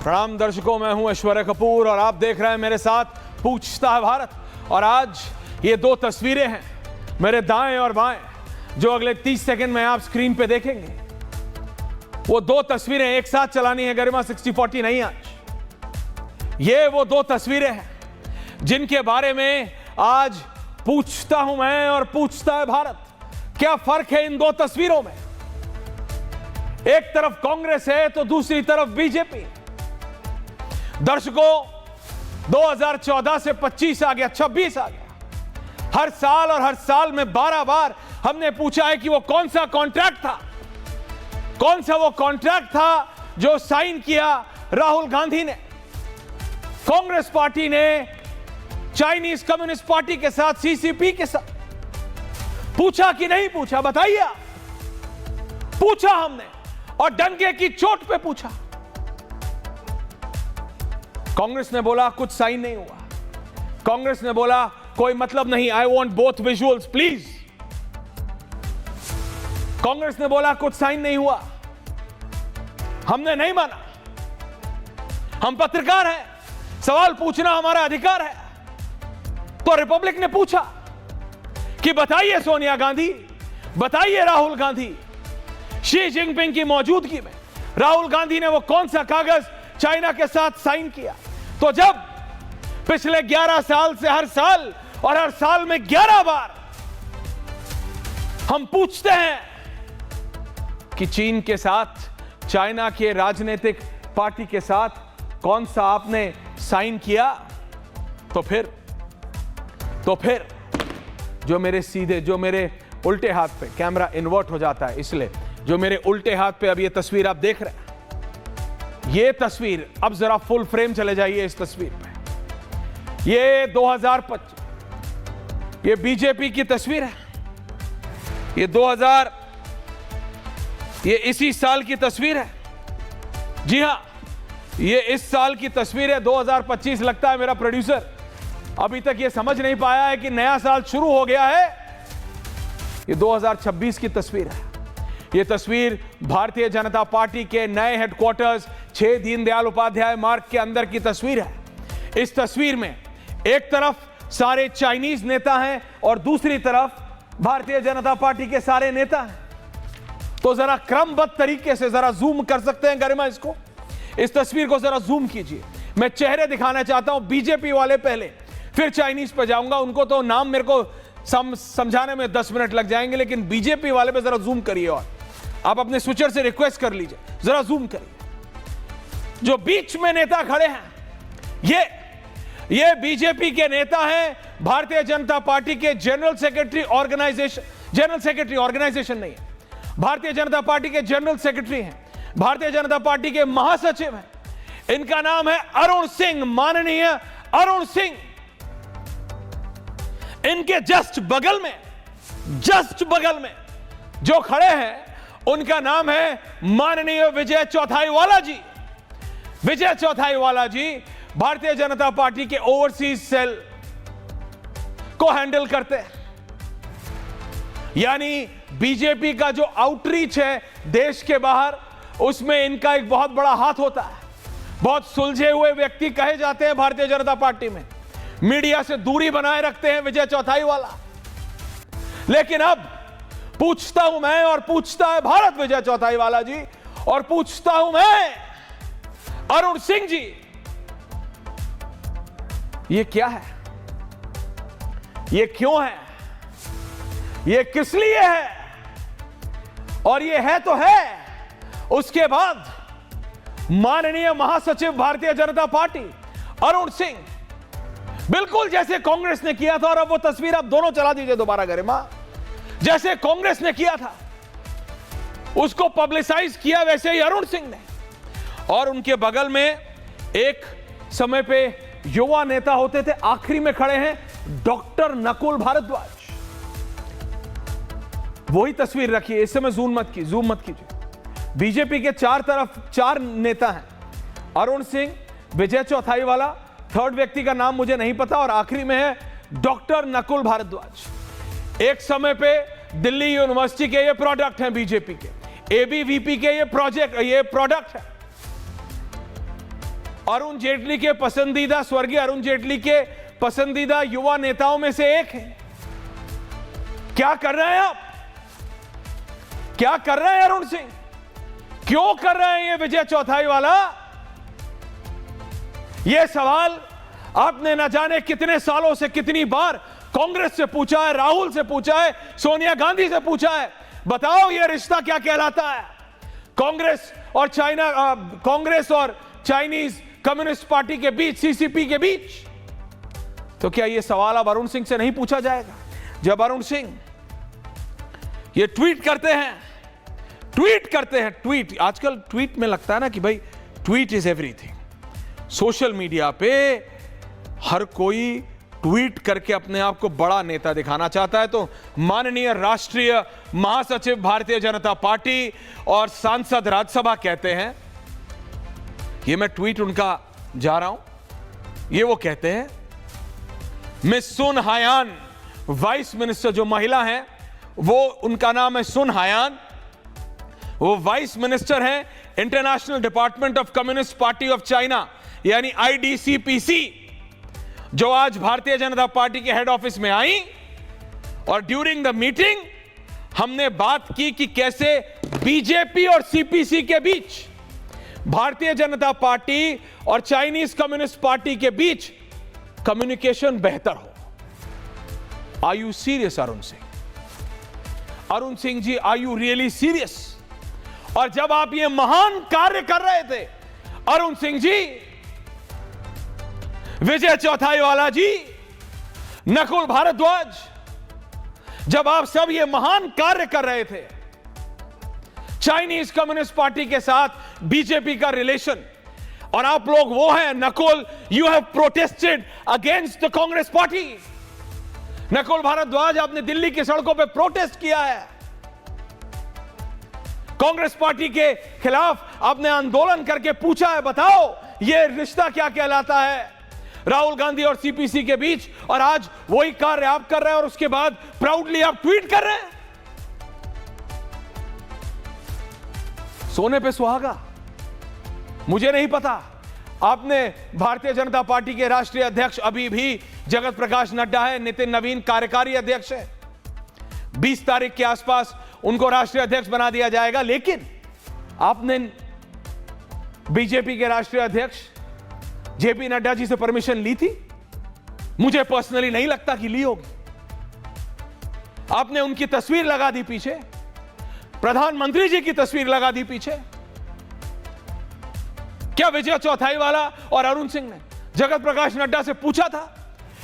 प्रणाम दर्शकों, मैं हूं ऐश्वर्या कपूर और आप देख रहे हैं मेरे साथ पूछता है भारत। और आज ये दो तस्वीरें हैं मेरे दाएं और बाएं जो अगले 30 सेकंड में आप स्क्रीन पे देखेंगे। वो दो तस्वीरें एक साथ चलानी है गरिमा 60-40 नहीं। आज ये वो दो तस्वीरें हैं जिनके बारे में आज पूछता हूं मैं और पूछता है भारत। क्या फर्क है इन दो तस्वीरों में? एक तरफ कांग्रेस है तो दूसरी तरफ बीजेपी। दर्शकों, 2014 से 25 आ गया, 26 आ गया। हर साल और हर साल में 12 बार हमने पूछा है कि वो कौन सा कॉन्ट्रैक्ट था, कौन सा वो कॉन्ट्रैक्ट था जो साइन किया राहुल गांधी ने, कांग्रेस पार्टी ने चाइनीज कम्युनिस्ट पार्टी के साथ, सीसीपी के साथ। पूछा कि नहीं पूछा? बताइए। पूछा हमने और डंके की चोट पे पूछा। कांग्रेस ने बोला कुछ साइन नहीं हुआ। कांग्रेस ने बोला कोई मतलब नहीं, I want both visuals please. Congress ने बोला कुछ साइन नहीं हुआ। हमने नहीं माना। हम पत्रकार हैं, सवाल पूछना हमारा अधिकार है। तो रिपब्लिक ने पूछा कि बताइए सोनिया गांधी, बताइए राहुल गांधी, शी जिनपिंग की मौजूदगी में राहुल गांधी ने वो कौन सा कागज चाइना के साथ साइन किया? तो जब पिछले 11 साल से हर साल और हर साल में 11 बार हम पूछते हैं कि चीन के साथ, चाइना के राजनीतिक पार्टी के साथ कौन सा आपने साइन किया, तो फिर जो मेरे सीधे, जो मेरे उल्टे हाथ पे, कैमरा इन्वर्ट हो जाता है इसलिए, जो मेरे उल्टे हाथ पे अब ये तस्वीर आप देख रहे हैं, ये तस्वीर, अब जरा फुल फ्रेम चले जाइए इस तस्वीर पे। ये 2025 ये बीजेपी की तस्वीर है। ये इसी साल की तस्वीर है। जी हां, ये इस साल की तस्वीर है, 2025। लगता है मेरा प्रोड्यूसर अभी तक ये समझ नहीं पाया है कि नया साल शुरू हो गया है। ये 2026 की तस्वीर है। ये तस्वीर भारतीय जनता पार्टी के नए हेडक्वार्टर्स 6 दीनदयाल उपाध्याय मार्ग के अंदर की तस्वीर है। इस तस्वीर में एक तरफ सारे चाइनीज नेता हैं और दूसरी तरफ भारतीय जनता पार्टी के सारे नेता हैं। तो जरा क्रमबद्ध तरीके से जरा जूम कर सकते हैं गरिमा, इसको, इस तस्वीर को जरा जूम कीजिए। मैं चेहरे दिखाना चाहता हूं, बीजेपी वाले पहले, फिर चाइनीज पे जाऊंगा। उनको तो नाम मेरे को समझाने में 10 मिनट लग जाएंगे, लेकिन बीजेपी वाले पे जरा जूम करिए और आप अपने स्विचर से रिक्वेस्ट कर लीजिए, जरा जूम करिए। जो बीच में नेता खड़े हैं, ये बीजेपी के नेता हैं, भारतीय जनता पार्टी के जनरल सेक्रेटरी ऑर्गेनाइजेशन नहीं है, भारतीय जनता पार्टी के जनरल सेक्रेटरी हैं, भारतीय जनता पार्टी के महासचिव हैं। इनका नाम है अरुण सिंह, माननीय अरुण सिंह। इनके जस्ट बगल में जो खड़े हैं उनका नाम है माननीय विजय चौथाईवाला जी। विजय चौथाईवाला जी भारतीय जनता पार्टी के ओवरसीज सेल को हैंडल करते हैं। यानी बीजेपी का जो आउटरीच है देश के बाहर, उसमें इनका एक बहुत बड़ा हाथ होता है। बहुत सुलझे हुए व्यक्ति कहे जाते हैं भारतीय जनता पार्टी में, मीडिया से दूरी बनाए रखते हैं विजय चौथाईवाला। लेकिन अब पूछता हूं मैं और पूछता है भारत विजय चौथाईवाला जी, और पूछता हूं मैं अरुण सिंह जी, ये क्या है? ये क्यों है? ये किस लिए है? और ये है तो है। उसके बाद माननीय महासचिव भारतीय जनता पार्टी अरुण सिंह, बिल्कुल जैसे कांग्रेस ने किया था, और अब वो तस्वीर आप दोनों चला दीजिए दोबारा गरिमा, जैसे कांग्रेस ने किया था उसको पब्लिसाइज किया, वैसे ही अरुण सिंह ने। और उनके बगल में एक समय पे युवा नेता होते थे, आखिरी में खड़े हैं डॉक्टर नकुल भारद्वाज। वही तस्वीर रखिए, इस समय जूम मत कीजिए। बीजेपी के तरफ 4 नेता हैं, अरुण सिंह, विजय चौथाईवाला, थर्ड व्यक्ति का नाम मुझे नहीं पता, और आखिरी में है डॉक्टर नकुल भारद्वाज। एक समय पे दिल्ली यूनिवर्सिटी के ये प्रोडक्ट हैं बीजेपी के, एबीवीपी के ये प्रोडक्ट है। अरुण जेटली के पसंदीदा, स्वर्गीय अरुण जेटली के पसंदीदा युवा नेताओं में से एक है। क्या कर रहे हैं आप? क्या कर रहे हैं अरुण सिंह? क्यों कर रहे हैं ये विजय चौथाई वाला? यह सवाल आपने न जाने कितने सालों से कितनी बार कांग्रेस से पूछा है, राहुल से पूछा है, सोनिया गांधी से पूछा है। बताओ ये रिश्ता क्या कहलाता है? कांग्रेस और चाइनीज कम्युनिस्ट पार्टी के बीच, सीसीपी के बीच। तो क्या यह सवाल अब अरुण सिंह से नहीं पूछा जाएगा? जब अरुण सिंह ये ट्वीट करते हैं, ट्वीट आजकल ट्वीट में लगता है ना कि भाई tweet is everything. Social media पे हर कोई ट्वीट करके अपने आप को बड़ा नेता दिखाना चाहता है। तो माननीय राष्ट्रीय महासचिव भारतीय जनता पार्टी और सांसद राज्यसभा कहते हैं, ये मैं ट्वीट उनका जा रहा हूं, ये वो कहते हैं, मिस सुन हायान, वाइस मिनिस्टर, जो महिला हैं वो, उनका नाम है सुन हायान, वो वाइस मिनिस्टर हैं international department of communist party of China, यानी IDCPC, जो आज भारतीय जनता पार्टी के हेड ऑफिस में आई। और ड्यूरिंग द मीटिंग हमने बात की कि कैसे बीजेपी और CPC के बीच, भारतीय जनता पार्टी और चाइनीज कम्युनिस्ट पार्टी के बीच कम्युनिकेशन बेहतर हो। Are you serious Arun Singh? Arun Singh ji, are you really serious? और जब आप ये महान कार्य कर रहे थे अरुण सिंह जी, विजय चौथाई वाला जी, नकुल भारद्वाज, जब आप सब ये महान कार्य कर रहे थे, चाइनीज कम्युनिस्ट पार्टी के साथ बीजेपी का रिलेशन, और आप लोग वो हैं Nakul, you have protested against the Congress party. Nakul Bharadwaj, आपने दिल्ली की सड़कों पे प्रोटेस्ट किया है, कांग्रेस पार्टी के खिलाफ आपने आंदोलन करके पूछा है, बताओ ये रिश्ता क्या कहलाता है राहुल गांधी और CPC के बीच। और आज वही कार्य आप कर रहे हैं और उसके बाद प्राउडली आप ट्वीट कर रहे हैं। सोने पे सुहागा? मुझे नहीं पता। आपने भारतीय जनता पार्टी के राष्ट्रीय अध्यक्ष अभी भी जगत प्रकाश नड्डा है, नितिन नवीन कार्यकारी अध्यक्ष है, 20 तारीख के आसपास उनको राष्ट्रीय अध्यक्ष बना दिया जाएगा। लेकिन आपने बीजेपी के राष्ट्रीय अध्यक्ष JP नड्डा जी से परमिशन ली थी? मुझे पर्सनली नहीं लगता कि ली होगी। आपने उनकी तस्वीर लगा दी पीछे, प्रधानमंत्री जी की तस्वीर लगा दी पीछे। क्या विजय चौथाई वाला और अरुण सिंह ने जगत प्रकाश नड्डा से पूछा था?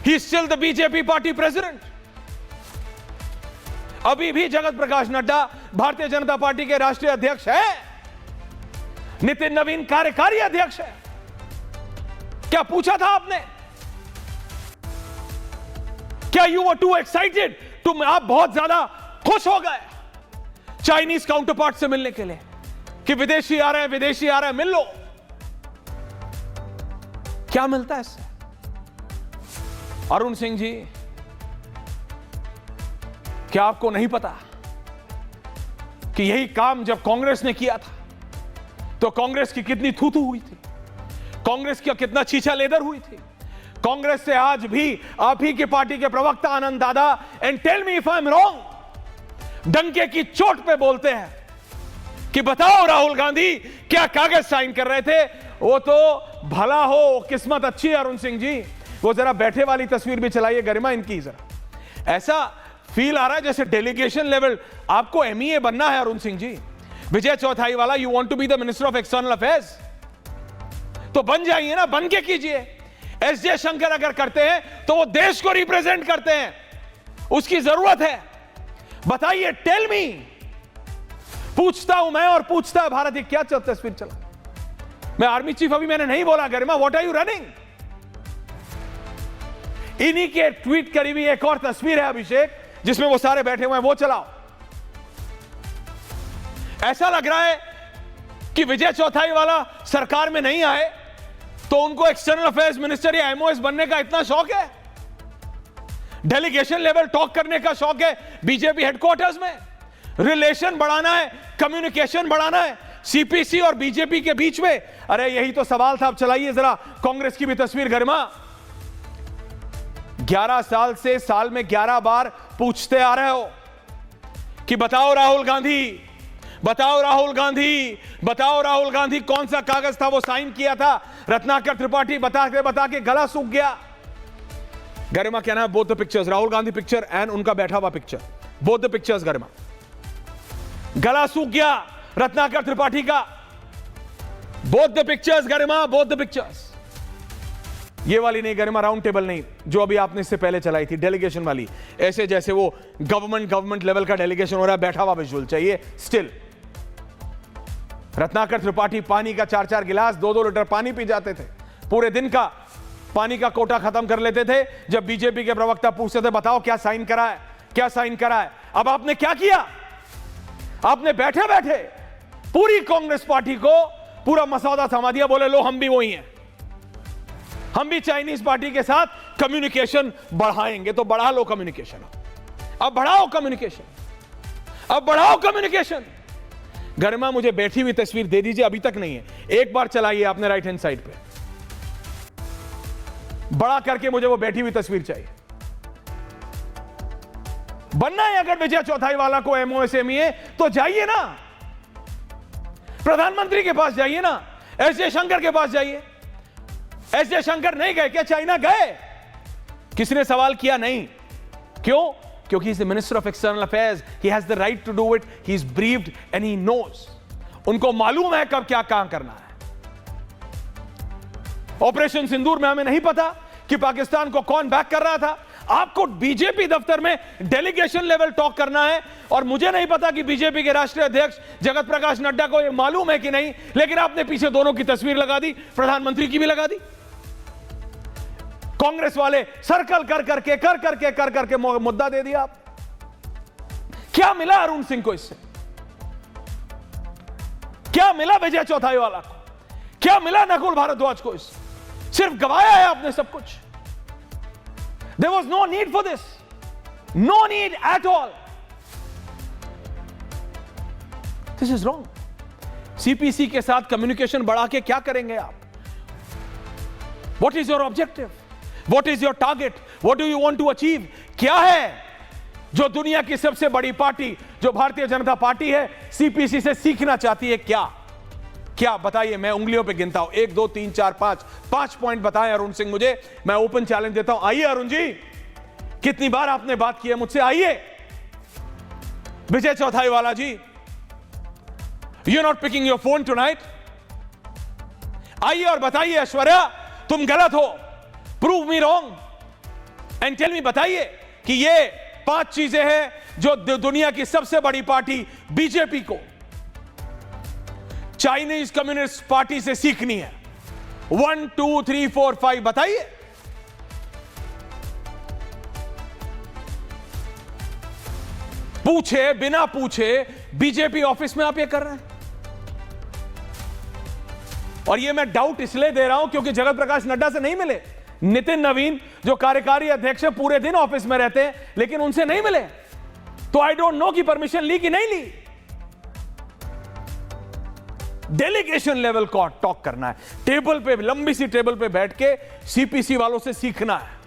He is still the BJP party president. अभी भी जगत प्रकाश नड्डा भारतीय जनता पार्टी के राष्ट्रीय अध्यक्ष है, नितिन नवीन कार्यकारी अध्यक्ष है। क्या पूछा था आपने? क्या यू वर टू एक्साइटेड? आप बहुत ज्यादा खुश हो गए चाइनीज काउंटर पार्ट से मिलने के लिए कि विदेशी आ रहे हैं, विदेशी आ रहे हैं, मिल लो। क्या मिलता है इससे? अरुण सिंह जी, क्या आपको नहीं पता कि यही काम जब कांग्रेस ने किया था तो कांग्रेस की कितनी थू-थू हुई थी, कांग्रेस का कितना छीछा लेदर हुई थी? कांग्रेस से आज भी आप ही की पार्टी के प्रवक्ता आनंद दादा, and tell me if I am wrong, डंके की चोट पे बोलते हैं कि बताओ राहुल गांधी क्या कागज साइन कर रहे थे? वो तो भला हो, किस्मत अच्छी है अरुण सिंह जी। वो जरा बैठे वाली तस्वीर भी चलाइए गरिमा इनकी जरा। ऐसा फील आ रहा है जैसे डेलीगेशन लेवल आपको MEA बनना है अरुण सिंह जी। विजय चौथाई वाला, you want to be the minister of external affairs, तो बन जाइए ना, बन के कीजिए। S जयशंकर अगर करते हैं तो वो देश को रिप्रेजेंट करते हैं, उसकी जरूरत है। बताइए, टेल मी। पूछता हूं मैं और पूछता है भारत, ये क्या तस्वीर चला? मैं आर्मी चीफ अभी मैंने नहीं बोला, गरिमा व्हाट आर यू रनिंग? इन्हीं के ट्वीट करी हुई एक और तस्वीर है अभिषेक, जिसमें वो सारे बैठे हुए हैं, वो चलाओ। ऐसा लग रहा है कि विजय चौथाई वाला सरकार में नहीं आए तो उनको एक्सटर्नल अफेयर्स मिनिस्टर या MOS बनने का इतना शौक है, डेलीगेशन लेवल टॉक करने का शौक है बीजेपी हेडक्वार्टर्स में, रिलेशन बढ़ाना है, कम्युनिकेशन बढ़ाना है। सीपीसी और बीजेपी के बीच में? अरे यही तो सवाल था। अब चलाइए जरा कांग्रेस की भी तस्वीर गरिमा। 11 साल से साल में 11 बार पूछते आ रहे हो कि बताओ राहुल गांधी, बताओ राहुल गांधी, बताओ राहुल गांधी, कौन सा कागज था वो साइन किया था? रत्नाकर त्रिपाठी बता के गला सूख गया। गरिमा कहना है both the pictures, Rahul Gandhi picture and उनका बैठा हुआ पिक्चर, बोथ द पिक्चर्स। गरिमा गला सूख गया रत्नाकर त्रिपाठी का। Both the pictures Garima, both the pictures. ये वाली नहीं गरिमा, राउंड टेबल नहीं, जो अभी आपने इससे पहले चलाई थी डेलीगेशन वाली, ऐसे जैसे वो गवर्नमेंट लेवल का डेलीगेशन हो रहा है, बैठा हुआ विजुअल चाहिए। स्टिल रत्नाकर त्रिपाठी पानी का 4-4 गिलास, 2-2 लीटर पानी पी जाते थे, पूरे दिन का पानी का कोटा खत्म कर लेते थे। जब बीजेपी के प्रवक्ता पूछते थे बताओ क्या साइन करा है, क्या साइन करा है? अब आपने क्या किया? आपने बैठे बैठे पूरी कांग्रेस पार्टी को पूरा मसौदा थमा दिया। बोले लो हम भी वही हैं, हम भी चाइनीज पार्टी के साथ कम्युनिकेशन बढ़ाएंगे। तो बढ़ा लो कम्युनिकेशन, अब बढ़ाओ कम्युनिकेशन, अब बढ़ाओ कम्युनिकेशन। गरिमा मुझे बैठी हुई तस्वीर दे दीजिए, अभी तक नहीं है, एक बार चलाइए आपने राइट हैंड साइड पे, बड़ा करके मुझे वो बैठी हुई तस्वीर चाहिए। बनना है अगर विजय चौथाई वाला को एमओएसएमई तो जाइए ना, प्रधानमंत्री के पास जाइए ना, एस जयशंकर के पास जाइए। एस जयशंकर नहीं गए क्या? चाइना गए? किसने सवाल किया? नहीं। क्यों? क्योंकि is the minister of external affairs, he has the right to do it, he is briefed and he knows. उनको मालूम है कब क्या काम करना है। ऑपरेशन सिंदूर में हमें नहीं पता कि पाकिस्तान को कौन बैक कर रहा था। आपको बीजेपी दफ्तर में डेलीगेशन लेवल टॉक करना है, और मुझे नहीं पता कि बीजेपी के राष्ट्रीय अध्यक्ष जगत प्रकाश नड्डा को यह मालूम है कि नहीं, लेकिन आपने पीछे दोनों की तस्वीर लगा दी, प्रधानमंत्री की भी लगा दी। कांग्रेस वाले सर्कल कर करके मुद्दा दे दिया। आप क्या मिला अरुण सिंह को इससे? क्या मिला विजय चौथाई वाला को? क्या मिला नकुल भारद्वाज को इससे? सिर्फ गवाया है आपने सब कुछ। There was no need for this. No need at all. This is wrong. CPC के साथ कम्युनिकेशन बढ़ा के क्या करेंगे आप? What is your objective? What is your target? What do you want to achieve? क्या है जो दुनिया की सबसे बड़ी पार्टी जो भारतीय जनता पार्टी है सीपीसी से सीखना चाहती है? क्या बताइए, मैं उंगलियों पे गिनता हूं, 1 2 3 4 5 पॉइंट बताएं अरुण सिंह मुझे। मैं ओपन चैलेंज देता हूं, आइए अरुण जी, कितनी बार आपने बात की है मुझसे, आइए। विजय चौथाई वाला जी, you not picking your phone tonight, आइए और बताइए ऐश्वर्या तुम गलत हो, prove me wrong and tell me, बताइए कि ये 5 चीजें हैं जो दुनिया की सबसे बड़ी पार्टी बीजेपी को चाइनीज कम्युनिस्ट पार्टी से सीखनी है। 1 2 3 4 5 बताइए। पूछे बिना पूछे बीजेपी ऑफिस में आप ये कर रहे हैं। और ये मैं डाउट इसलिए दे रहा हूं क्योंकि जगत प्रकाश नड्डा से नहीं मिले। नितिन नवीन जो कार्यकारी अध्यक्ष है पूरे दिन ऑफिस में रहते हैं, लेकिन उनसे नहीं मिले, तो आई डोंट नो कि परमिशन ली कि नहीं ली। डेलीगेशन लेवल को टॉक करना है, टेबल पे, लंबी सी टेबल पे बैठ के सीपीसी वालों से सीखना है।